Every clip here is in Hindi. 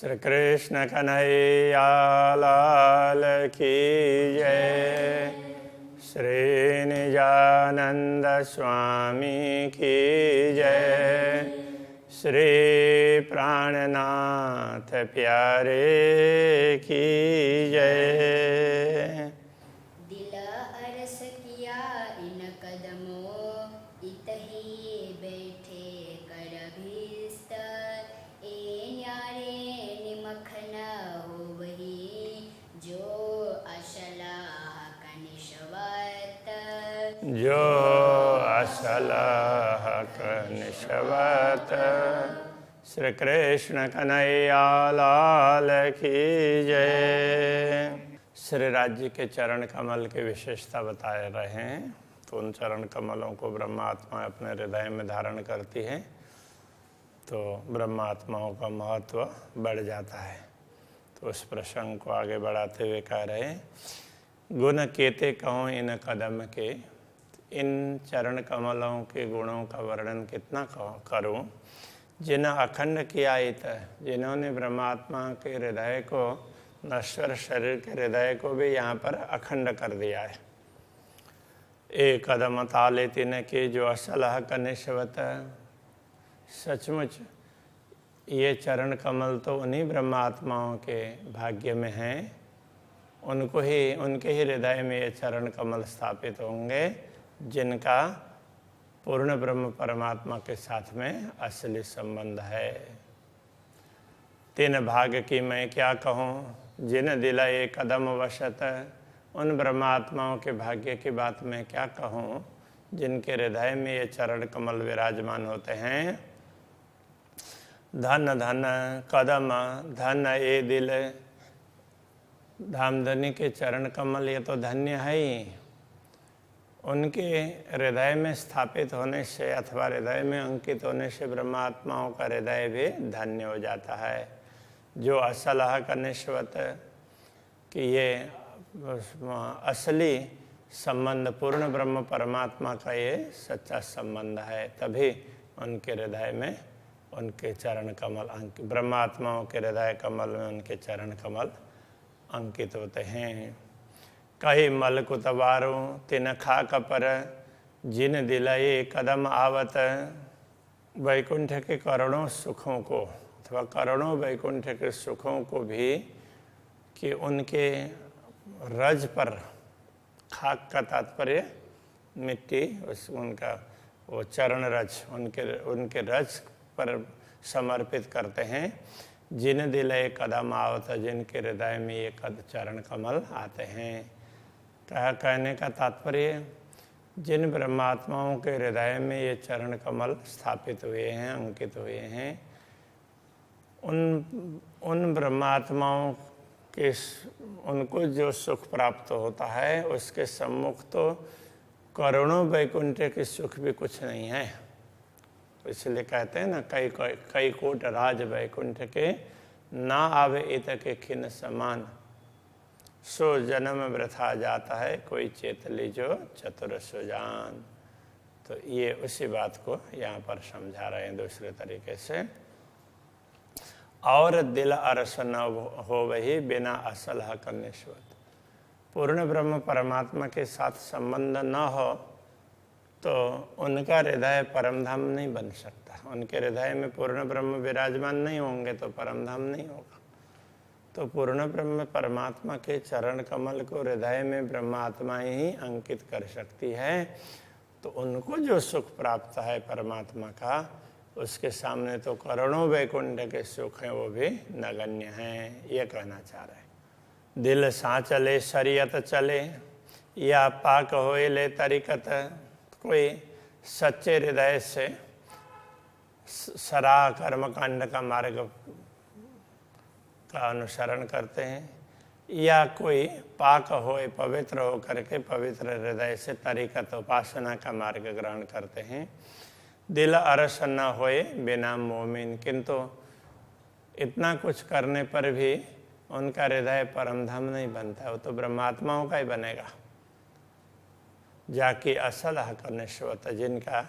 श्री कृष्ण कन्हैया लाल की जय। श्री निजानंद स्वामी की जय। श्री प्राणनाथ प्यारे की जय। दिल अरस किया इन कदमों इतही बैठे कर भीस्तर ए न्यारे निमख न हो वही जो अशलाह कनिशवत जो असलह निशवत। श्री कृष्ण कन्हैया लाल की जय। श्री राज्य के चरण कमल की विशेषता बताए रहे हैं। तो उन चरण कमलों को ब्रह्मात्मा अपने हृदय में धारण करती है तो ब्रह्मात्माओं का महत्व बढ़ जाता है। तो उस प्रसंग को आगे बढ़ाते हुए कह रहे, गुण केते कहूँ इन कदम के, इन चरण कमलों के गुणों का वर्णन कितना करूं, जिन अखंड किया इत, जिन्होंने ब्रह्मात्मा के हृदय को, नश्वर शरीर के हृदय को भी यहाँ पर अखंड कर दिया है। एक कदम ताले तिन के जो असलह कनिशवत, सचमुच ये चरण कमल तो उन्हीं ब्रह्मात्माओं के भाग्य में हैं। उनको ही, उनके ही हृदय में ये चरण कमल स्थापित होंगे जिनका पूर्ण ब्रह्म परमात्मा के साथ में असली संबंध है। तीन भाग की मैं क्या कहूँ, जिन दिला ये कदम वशत, उन ब्रह्मात्माओं के भाग्य की बात मैं क्या कहूँ जिनके हृदय में ये चरण कमल विराजमान होते हैं। धन धन कदम, धन ये दिल, धामधनी के चरण कमल ये तो धन्य है ही। उनके हृदय में स्थापित होने से अथवा हृदय में अंकित होने से ब्रह्मात्माओं का हृदय भी धन्य हो जाता है। जो असलह कनिशवत, कि ये असली संबंध पूर्ण ब्रह्म परमात्मा का ये सच्चा संबंध है, तभी उनके हृदय में उनके चरण कमल अंकित, ब्रह्मात्माओं के हृदय कमल में उनके चरण कमल अंकित होते हैं। कही मल कुतवारो तिन खाक पर, जिन दिलाए कदम आवत, वैकुंठ के करोड़ों सुखों को अथवा करोड़ों वैकुंठ के सुखों को भी कि उनके रज पर, खाक का तात्पर्य मिट्टी, उस उनका वो चरण रज, उनके रज पर समर्पित करते हैं। जिन दिलाए कदम आवत, जिनके हृदय में ये चरण कमल आते हैं। कहने का तात्पर्य, जिन ब्रह्मात्माओं के हृदय में ये चरण कमल स्थापित हुए हैं, अंकित हुए हैं, उन ब्रह्मात्माओं के, उनको जो सुख प्राप्त होता है उसके सम्मुख तो करोड़ों वैकुंठ के सुख भी कुछ नहीं है। इसलिए कहते हैं ना, कई कोट राज वैकुंठ के, ना आवे इत के खिन समान, सो जन्म वृथा जाता है कोई चेत लीजो चतुर सुजान। तो ये उसी बात को यहाँ पर समझा रहे हैं दूसरे तरीके से। और दिल अरस न हो वही बिना असलह कनिशवत, पूर्ण ब्रह्म परमात्मा के साथ संबंध न हो तो उनका हृदय परमधाम नहीं बन सकता। उनके हृदय में पूर्ण ब्रह्म विराजमान नहीं होंगे तो परमधाम नहीं होगा। तो पूर्ण ब्रह्म परमात्मा के चरण कमल को हृदय में ब्रह्मात्मा ही अंकित कर सकती है। तो उनको जो सुख प्राप्त है परमात्मा का, उसके सामने तो करोड़ों वैकुंठ के सुख हैं, वो भी नगण्य हैं। ये कहना चाह रहे हैं। दिल सा चले शरीयत चले, या पाक होए ले तरीकत, कोई सच्चे हृदय से सराह कर्मकांड का मार्ग का अनुसरण करते हैं, या कोई पाक होए पवित्र हो करके पवित्र हृदय से तरीकत उपासना का मार्ग ग्रहण करते हैं। दिल अरस न होए बिना मोमिन, किंतु इतना कुछ करने पर भी उनका हृदय परमधाम नहीं बनता, वो तो ब्रह्मात्माओं का ही बनेगा। जाके असल हक निश्वत, जिनका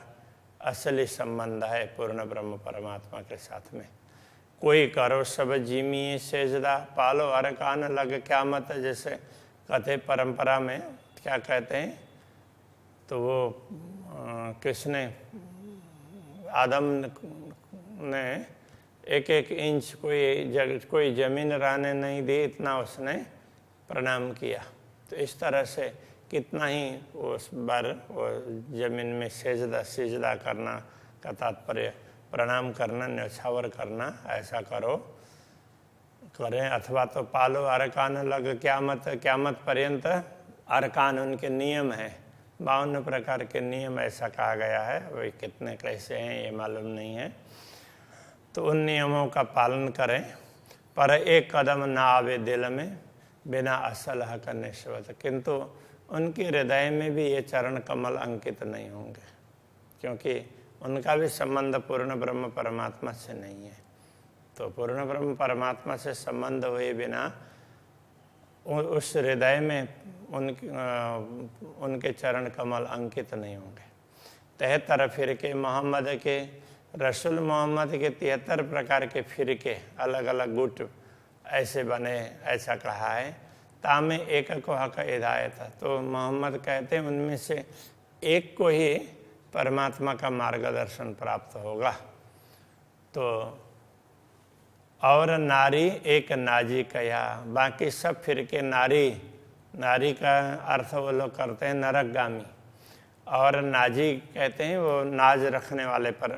असली संबंध है पूर्ण ब्रह्म परमात्मा के साथ में, कोई करो सब जीमी सेजदा, पालो अरकान लग क्या मत, जैसे कथे परंपरा में क्या कहते हैं, तो वो किसने, आदम ने एक एक इंच कोई जमीन रहने नहीं दी, इतना उसने प्रणाम किया। तो इस तरह से कितना ही उस बार वो जमीन में सिजदा करना का तात्पर्य प्रणाम करना, न्यौछावर करना, ऐसा करें। अथवा तो पालो अरकान लग क्यामत पर्यंत अरकान उनके नियम है, 52 प्रकार के नियम ऐसा कहा गया है। वही कितने कैसे हैं ये मालूम नहीं है। तो उन नियमों का पालन करें, पर एक कदम ना आवे दिल में बिना असल हक निश्वत, किंतु उनके हृदय में भी ये चरण कमल अंकित नहीं होंगे, क्योंकि उनका भी संबंध पूर्ण ब्रह्म परमात्मा से नहीं है। तो पूर्ण ब्रह्म परमात्मा से संबंध हुए बिना उस हृदय में उनके चरण कमल अंकित नहीं होंगे। 73 फिरके मोहम्मद के, रसूल मोहम्मद के 73 प्रकार के फिरके, अलग अलग गुट ऐसे बने, ऐसा कहा है। तामे एक को हक हिदायत, तो मोहम्मद कहते हैं उनमें से एक को ही परमात्मा का मार्गदर्शन प्राप्त होगा। तो और नारी एक नाजी कया, बाकी सब फिरके नारी का अर्थ वो लोग करते हैं नरकगामी, और नाजी कहते हैं वो नाज रखने वाले पर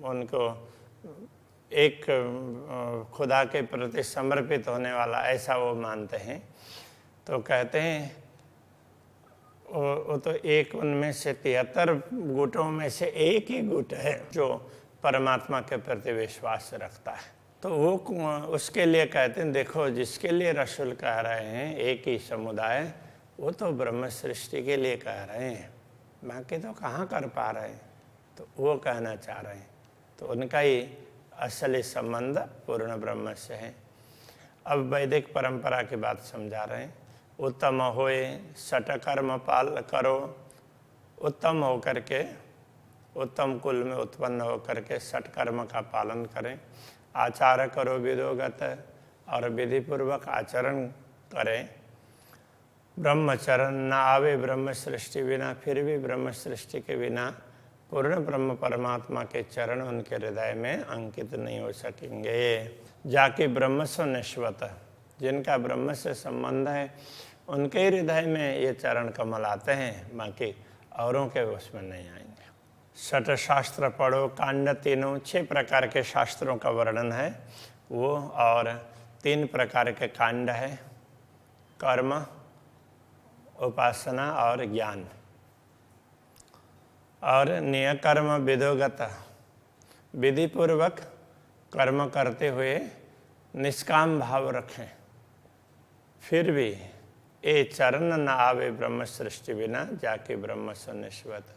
उनको एक खुदा के प्रति समर्पित होने वाला, ऐसा वो मानते हैं। तो कहते हैं वो तो एक उनमें से 73 गुटों में से एक ही गुट है जो परमात्मा के प्रति विश्वास रखता है। तो वो उसके लिए कहते हैं, देखो जिसके लिए रसूल कह रहे हैं एक ही समुदाय, वो तो ब्रह्म सृष्टि के लिए कह रहे हैं, बाकी तो कहाँ कर पा रहे हैं। तो वो कहना चाह रहे हैं, तो उनका ही असली संबंध पूर्ण ब्रह्म से है। अब वैदिक परंपरा की बात समझा रहे हैं। उत्तम होए सट कर्म पाल करो, उत्तम होकर के, उत्तम कुल में उत्पन्न होकर के सट कर्म का पालन करें। आचार करो विदोगत, और विधि पूर्वक आचरण करें। ब्रह्मचरण न आवे ब्रह्म सृष्टि बिना, फिर भी ब्रह्म सृष्टि के बिना पूर्ण ब्रह्म परमात्मा के चरण उनके हृदय में अंकित नहीं हो सकेंगे। जाके ब्रह्म से निश्वत, जिनका ब्रह्म से संबंध है उनके हृदय में ये चरण कमल आते हैं, बाकी औरों के उसमें नहीं आएंगे। सठ शास्त्र पढ़ो, कांड तीनों, 6 प्रकार के शास्त्रों का वर्णन है वो, और 3 प्रकार के कांड है, कर्म, उपासना और ज्ञान। और नियकर्म विदोगत, विधि पूर्वक कर्म करते हुए निष्काम भाव रखें। फिर भी ए चरण न आवे ब्रह्म सृष्टि बिना, जाके ब्रह्म से निश्वत।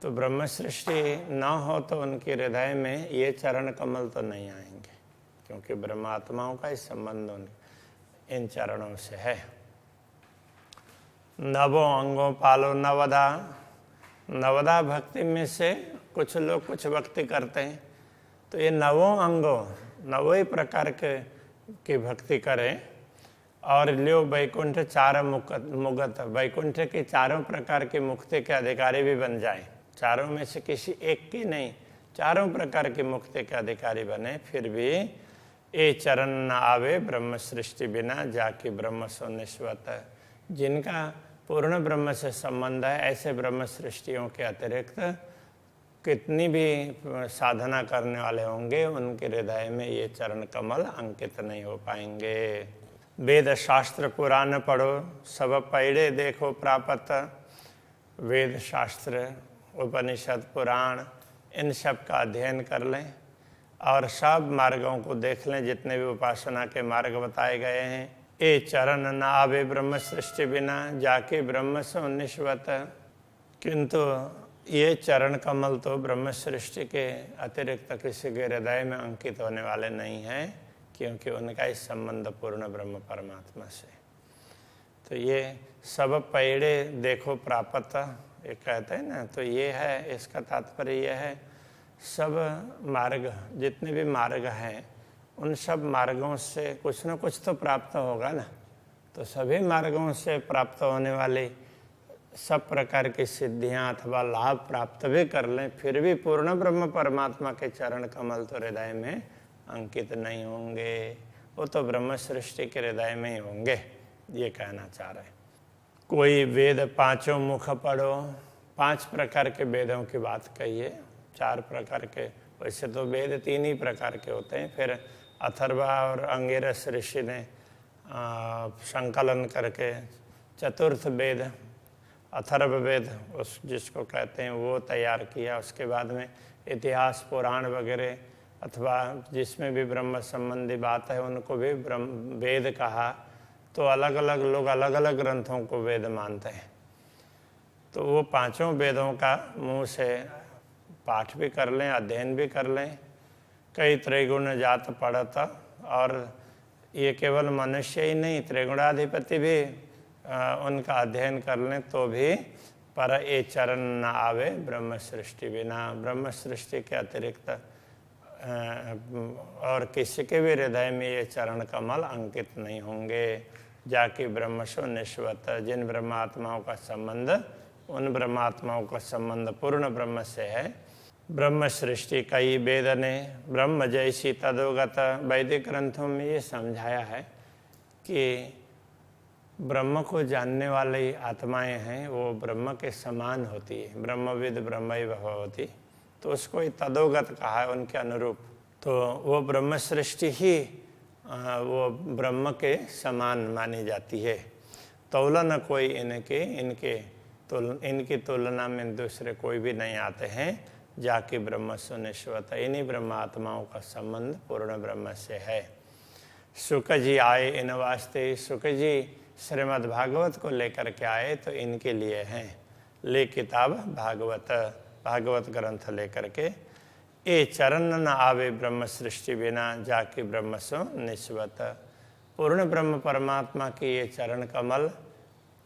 तो ब्रह्म सृष्टि न हो तो उनके हृदय में ये चरण कमल तो नहीं आएंगे, क्योंकि ब्रह्मात्माओं का ही संबंध इन चरणों से है। नवों अंगों पालो नवदा, नवदा भक्ति में से कुछ लोग कुछ भक्ति करते हैं, तो ये नवों अंगों, नवों प्रकार की भक्ति करें। और लियो वैकुंठ 4 मुगत, वैकुंठ के 4 प्रकार की मुक्ति के अधिकारी भी बन जाएं। 4 में से किसी एक की नहीं, 4 प्रकार की मुक्ति के अधिकारी बने। फिर भी ए चरण न आवे ब्रह्म सृष्टि बिना, जाके ब्रह्म सो निश्वत। जिनका पूर्ण ब्रह्म से संबंध है, ऐसे ब्रह्म सृष्टियों के अतिरिक्त कितनी भी साधना करने वाले होंगे, उनके हृदय में ये चरण कमल अंकित नहीं हो पाएंगे। वेद शास्त्र पुराण पढ़ो, सब पढ़े देखो प्राप्त। वेद शास्त्र, उपनिषद, पुराण, इन सब का अध्ययन कर लें और सब मार्गों को देख लें, जितने भी उपासना के मार्ग बताए गए हैं। ए चरण न आवे ब्रह्म सृष्टि बिना, जाके ब्रह्म से निश्वत। किंतु ये चरण कमल तो ब्रह्म सृष्टि के अतिरिक्त किसी के हृदय में अंकित होने वाले नहीं हैं, क्योंकि उनका इस संबंध पूर्ण ब्रह्म परमात्मा से। तो ये सब पेड़े देखो प्राप्त, ये कहते हैं ना, तो ये है, इसका तात्पर्य ये है सब मार्ग, जितने भी मार्ग हैं उन सब मार्गों से कुछ न कुछ तो प्राप्त होगा ना। तो सभी मार्गों से प्राप्त होने वाली सब प्रकार की सिद्धियां अथवा लाभ प्राप्त भी कर लें, फिर भी पूर्ण ब्रह्म परमात्मा के चरण कमल तो हृदय में अंकित नहीं होंगे। वो तो ब्रह्म सृष्टि के हृदय में ही होंगे, ये कहना चाह रहे हैं। कोई वेद पांचों मुख पढ़ो, 5 प्रकार के वेदों की बात कहिए, 4 प्रकार के, वैसे तो वेद 3 ही प्रकार के होते हैं। फिर अथर्वा और अंगिरस ऋषि ने संकलन करके चतुर्थ वेद, अथर्व वेद उस जिसको कहते हैं, वो तैयार किया। उसके बाद में इतिहास पुराण वगैरह अथवा जिसमें भी ब्रह्म संबंधी बात है उनको भी ब्रह्म वेद कहा। तो अलग अलग लोग अलग अलग ग्रंथों को वेद मानते हैं। तो वो 5 वेदों का मुंह से पाठ भी कर लें, अध्ययन भी कर लें। कई त्रिगुण जात पढ़त, और ये केवल मनुष्य ही नहीं, त्रिगुणाधिपति भी उनका अध्ययन कर लें तो भी पर ये चरण न आवे ब्रह्म सृष्टि बिना। ब्रह्म सृष्टि के अतिरिक्त और किसी के भी हृदय में ये चरण कमल अंकित नहीं होंगे। जाके ब्रह्मसो निश्वत, जिन ब्रह्मात्माओं का संबंध, उन ब्रह्मात्माओं का संबंध पूर्ण ब्रह्म से है। ब्रह्म सृष्टि कई वेद ने ब्रह्म जैसी तदोगत, वैदिक ग्रंथों में ये समझाया है कि ब्रह्म को जानने वाली आत्माएं हैं वो ब्रह्म के समान होती है। ब्रह्मविद ब्रह्मैव भवति, तो उसको तदोगत कहा है, उनके अनुरूप। तो वो ब्रह्म सृष्टि ही वो ब्रह्म के समान मानी जाती है। तुलना कोई इनकी तुलना में दूसरे कोई भी नहीं आते हैं। जाके ब्रह्म सुनिश्वत, इन्हीं ब्रह्म आत्माओं का संबंध पूर्ण ब्रह्म से है। शुक जी आए इन वास्ते, शुक जी श्रीमद् भागवत को लेकर के आए तो इनके लिए हैं। ले किताब भागवत ग्रंथ लेकर के, ये चरण न आवे ब्रह्म सृष्टि बिना, जाके ब्रह्म सो निश्वत। पूर्ण ब्रह्म परमात्मा के ये चरण कमल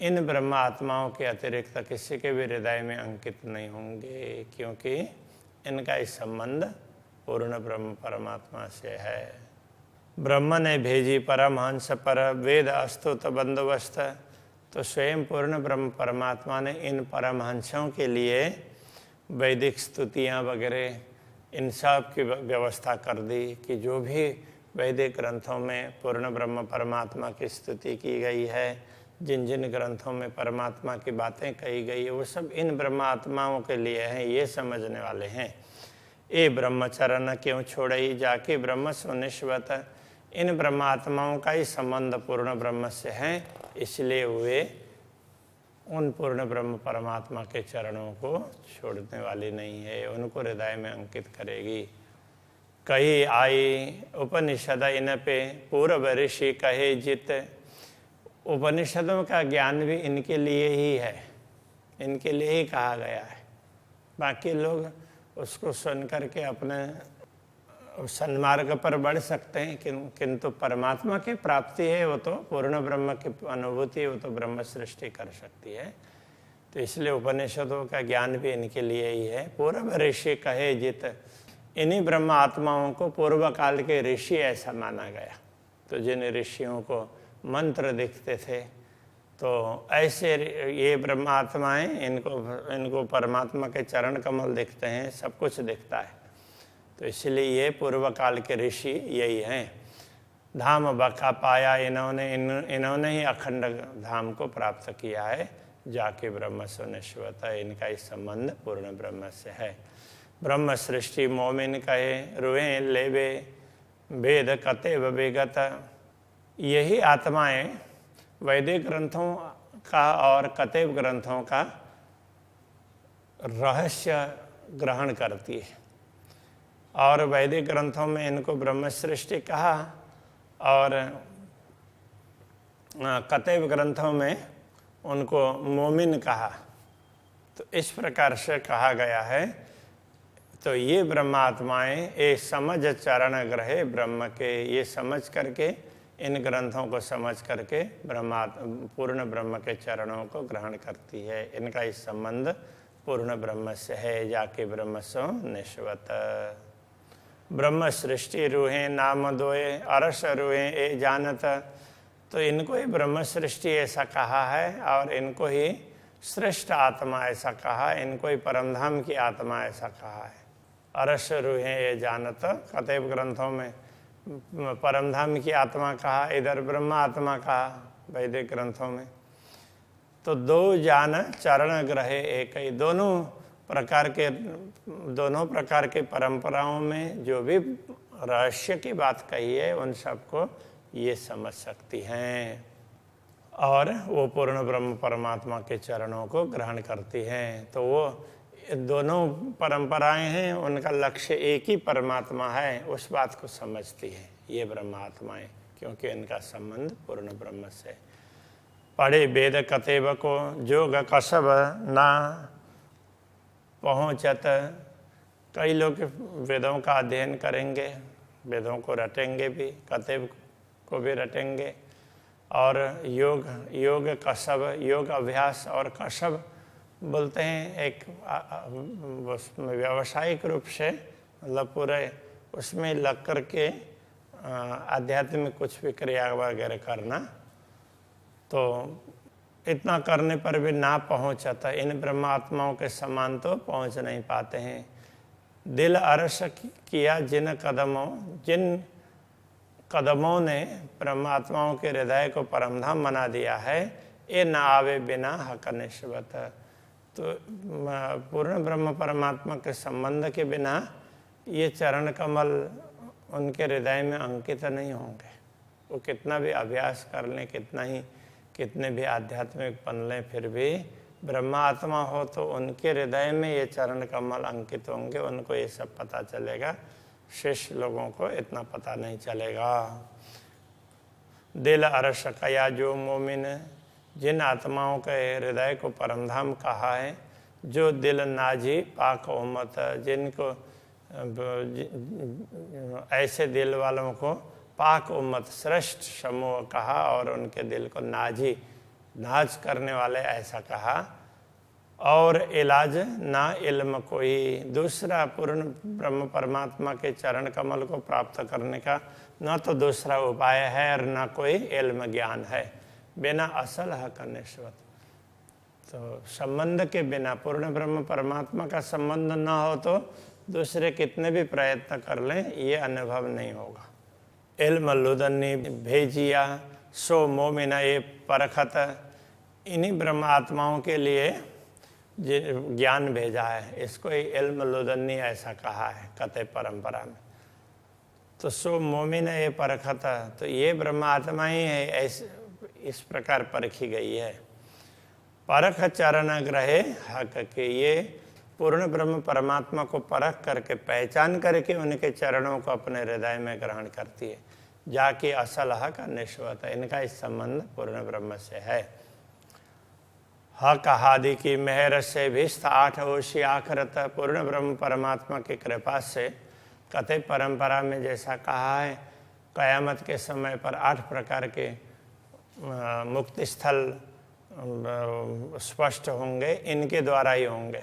इन ब्रह्म आत्माओं के अतिरिक्त किसी के भी हृदय में अंकित नहीं होंगे, क्योंकि इनका इस संबंध पूर्ण ब्रह्म परमात्मा से है। ब्रह्म ने भेजी परमहंस पर वेद अस्तुत बंदोबस्त, तो स्वयं पूर्ण ब्रह्म परमात्मा ने इन परमहंसों के लिए वैदिक स्तुतियाँ वगैरह इन सब की व्यवस्था कर दी कि जो भी वैदिक ग्रंथों में पूर्ण ब्रह्म परमात्मा की स्तुति की गई है, जिन जिन ग्रंथों में परमात्मा की बातें कही गई है, वो सब इन ब्रह्मात्माओं के लिए हैं, ये समझने वाले हैं। ये ब्रह्मचरण क्यों छोड़ई, जाके ब्रह्म सुनिश्वत, इन ब्रह्मात्माओं का ही संबंध पूर्ण ब्रह्म से है, इसलिए वे उन पूर्ण ब्रह्म परमात्मा के चरणों को छोड़ने वाली नहीं है, उनको हृदय में अंकित करेगी। कही आई उपनिषद इन पे पूर्व ऋषि कहे जित, उपनिषदों का ज्ञान भी इनके लिए ही है, इनके लिए ही कहा गया है। बाकी लोग उसको सुन करके अपने सन्मार्ग पर बढ़ सकते हैं, किंतु परमात्मा की प्राप्ति है, वो तो पूर्ण ब्रह्म की अनुभूति, वो तो ब्रह्म सृष्टि कर सकती है। तो इसलिए उपनिषदों का ज्ञान भी इनके लिए ही है। पूर्व ऋषि कहे जित, इन्हीं ब्रह्म आत्माओं को पूर्व काल के ऋषि ऐसा माना गया। तो जिन ऋषियों को मंत्र दिखते थे, तो ऐसे ये ब्रह्म आत्माएं, इनको परमात्मा के चरण कमल दिखते हैं, सब कुछ दिखता है। तो इसलिए ये पूर्व काल के ऋषि यही हैं। धाम बखा पाया, इन्होंने ही अखंड धाम को प्राप्त किया है। जाके ब्रह्म सुनिश्वत, इनका इस संबंध पूर्ण ब्रह्म से है। ब्रह्म सृष्टि मोमिन कहे रुए लेवे, वेद कतेव विगत, यही आत्माएं वैदिक ग्रंथों का और कतेव ग्रंथों का रहस्य ग्रहण करती है। और वैदिक ग्रंथों में इनको ब्रह्म सृष्टि कहा, और कतेव ग्रंथों में उनको मोमिन कहा। तो इस प्रकार से कहा गया है। तो ये ब्रह्मात्माएं ये समझ चरण ग्रहे ब्रह्म के, ये समझ करके इन ग्रंथों को समझ करके पूर्ण ब्रह्म के चरणों को ग्रहण करती है। इनका इस संबंध पूर्ण ब्रह्म से है, जाके ब्रह्म सो निश्वत। ब्रह्म सृष्टि रूहें नाम दोए, अरस रूहें ए जानत। तो इनको ही ब्रह्म सृष्टि ऐसा कहा है और इनको ही श्रेष्ठ आत्मा ऐसा कहा, इनको ही परमधाम की आत्मा ऐसा कहा है। अरस रूहें ये जानत, कतेब ग्रंथों में परमधाम की आत्मा कहा, इधर ब्रह्म आत्मा कहा वैदिक ग्रंथों में। तो दो जान चरण ग्रहे एक ही, दोनों प्रकार के परंपराओं में जो भी रहस्य की बात कही है उन सबको ये समझ सकती हैं और वो पूर्ण ब्रह्म परमात्मा के चरणों को ग्रहण करती हैं। तो वो दोनों परंपराएं हैं, उनका लक्ष्य एक ही परमात्मा है, उस बात को समझती है ये ब्रह्मात्माएं, क्योंकि इनका संबंध पूर्ण ब्रह्म से। पढ़े वेद कतेब को जोग कसब ना पहुँचत। कई लोग वेदों का अध्ययन करेंगे, वेदों को रटेंगे भी, कतेब को भी रटेंगे, और योग कसब, योग अभ्यास और कसब बोलते हैं एक उसमें व्यावसायिक रूप से, मतलब पूरे उसमें लग कर के आध्यात्मिक कुछ भी क्रिया वगैरह करना। तो इतना करने पर भी ना पहुँचता, इन ब्रह्मात्माओं के समान तो पहुँच नहीं पाते हैं। दिल अरस किया जिन कदमों ने ब्रह्मात्माओं के हृदय को परमधाम बना दिया है, ये न आवे बिना हक निश्वत। तो पूर्ण ब्रह्म परमात्मा के संबंध के बिना ये चरण कमल उनके हृदय में अंकित नहीं होंगे। वो कितना भी अभ्यास कर लें, कितने भी आध्यात्मिक बन लें, फिर भी ब्रह्मात्मा हो तो उनके हृदय में ये चरण कमल अंकित होंगे, उनको ये सब पता चलेगा। शेष लोगों को इतना पता नहीं चलेगा। दिल अरस कया जो मोमिन, जिन आत्माओं के हृदय को परमधाम कहा है, जो दिल नाजी पाक उम्मत, जिनको ऐसे दिल वालों को पाक उम्मत श्रेष्ठ समूह कहा और उनके दिल को नाज करने वाले ऐसा कहा। और इलाज ना इल्म कोई दूसरा, पूर्ण ब्रह्म परमात्मा के चरण कमल को प्राप्त करने का न तो दूसरा उपाय है और न कोई इल्म ज्ञान है, बिना असल हक निश्वत। तो संबंध के बिना, पूर्ण ब्रह्म परमात्मा का संबंध न हो तो दूसरे कितने भी प्रयत्न कर लें ये अनुभव नहीं होगा। इल्म लुदन्नी भेजिया सो मोमिना ये परखत, इन्हीं ब्रह्म आत्माओं के लिए ज्ञान भेजा है, इसको ही इल्म लुदन्नी ऐसा कहा है कते परंपरा में। तो सो मोमिन ये परखत, तो ये ब्रह्म आत्मा ही है, ऐसे इस प्रकार परखी गई है। परख चरण ग्रहे हक के, ये पूर्ण ब्रह्म परमात्मा को परख करके पहचान करके उनके चरणों को अपने हृदय में ग्रहण करती है, जाके असल हक निश्वत। इनका इस संबंध पूर्ण ब्रह्म से है। हक हादि की मेहर से भिस्त आठ ओशी आखरत, पूर्ण ब्रह्म परमात्मा की कृपा से कथे परंपरा में जैसा कहा है, कयामत के समय पर 8 प्रकार के मुक्ति स्थल स्पष्ट होंगे, इनके द्वारा ही होंगे।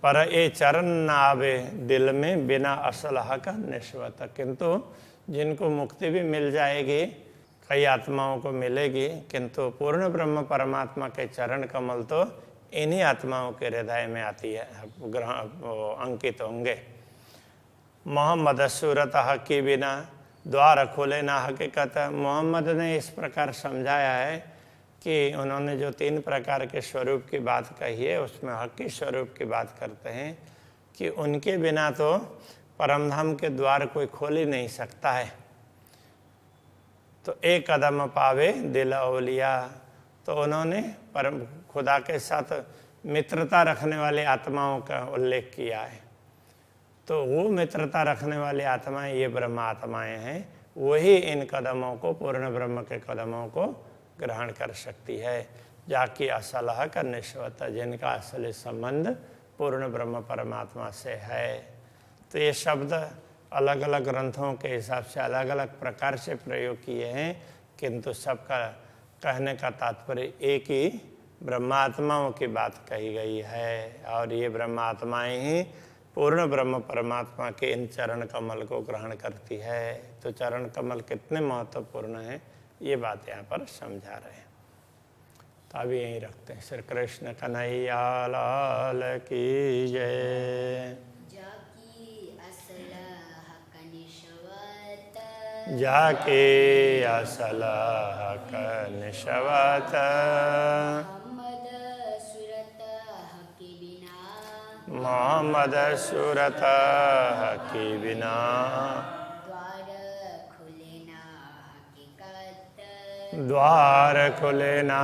पर ये चरण न आवे दिल में बिना असल हक निश्वत, किंतु जिनको मुक्ति भी मिल जाएगी, कई आत्माओं को मिलेगी, किंतु पूर्ण ब्रह्म परमात्मा के चरण कमल तो इन्हीं आत्माओं के हृदय में आती है, अंकित होंगे। मोहम्मद सूरत हक की बिना द्वार खोले ना हकीकत, मोहम्मद ने इस प्रकार समझाया है कि उन्होंने जो 3 प्रकार के स्वरूप की बात कही है उसमें हकी स्वरूप की बात करते हैं कि उनके बिना तो परमधाम के द्वार कोई खोल ही नहीं सकता है। तो एक कदम पावे दिल औलिया, तो उन्होंने परम खुदा के साथ मित्रता रखने वाले आत्माओं का उल्लेख किया है। तो वो मित्रता रखने वाली आत्माएं ये ब्रह्म आत्माएं हैं, वही इन कदमों को, पूर्ण ब्रह्म के कदमों को ग्रहण कर सकती है, जाकि असल हक निश्वत, जिनका असली संबंध पूर्ण ब्रह्म परमात्मा से है। तो ये शब्द अलग अलग ग्रंथों के हिसाब से अलग अलग प्रकार से प्रयोग किए हैं, किंतु सबका कहने का तात्पर्य एक ही ब्रह्मात्माओं की बात कही गई है और ये ब्रह्मात्माएं ही पूर्ण ब्रह्म परमात्मा के इन चरण कमल को ग्रहण करती है। तो चरण कमल कितने महत्वपूर्ण हैं ये बात यहाँ पर समझा रहे हैं। तो अभी यहीं रखते हैं। श्री कृष्ण कन्हैया लाल की जय। जाके असल हक निशवत मोहम्मद सूरत हकी बिना द्वार खुले ना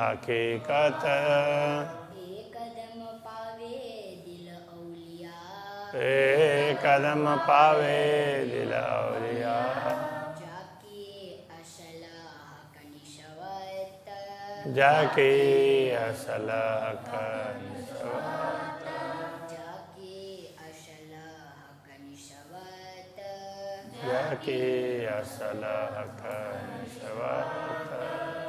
हकीकत एक कदम पावे दिल औलिया जाके असल हक जाके असल हक निशवत।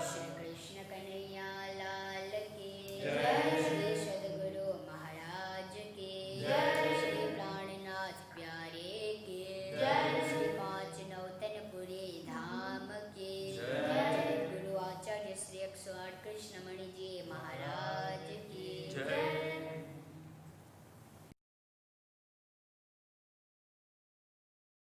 श्री कृष्ण कन्हैया लाल की जय। श्री सद्गुरु महाराज की जय। श्री प्राणनाथ प्यारे की जय। श्री पांच नौतनपुरी धाम की जय। गुरु आचार्य श्री 108 कृष्णमणि जी महाराज